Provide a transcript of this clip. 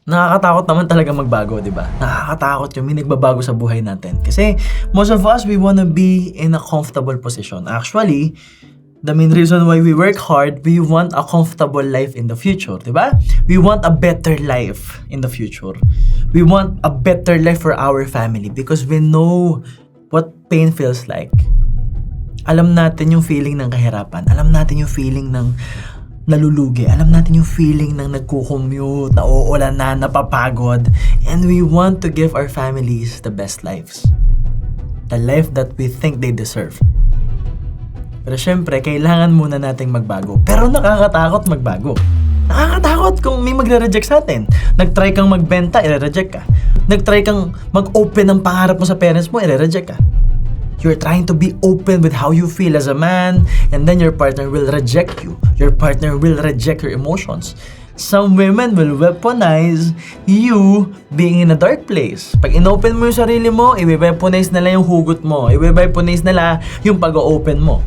Nakakatakot naman talaga magbago, di ba? Nakakatakot yung may nagbabago sa buhay natin. Kasi most of us, we wanna be in a comfortable position. Actually, the main reason why we work hard, we want a comfortable life in the future, di ba? We want a better life in the future. We want a better life for our family because we know what pain feels like. Alam natin yung feeling ng kahirapan. Alam natin yung feeling ng nalulugi. Alam natin yung feeling ng nagko-commute, nauulanan, napapagod. And we want to give our families the best lives. The life that we think they deserve. Pero syempre, kailangan muna nating magbago. Pero nakakatakot magbago. Nakakatakot kung may magre-reject sa atin. Nag-try kang magbenta, i-reject ka. Nag-try kang mag-open ng pangarap mo sa parents mo, i-reject ka. You're trying to be open with how you feel as a man, and then your partner will reject you. Your partner will reject your emotions. Some women will weaponize you being in a dark place. Pag inopen mo yung sarili mo, i-weaponize nila yung hugot mo. I-weaponize nila yung pag-open mo.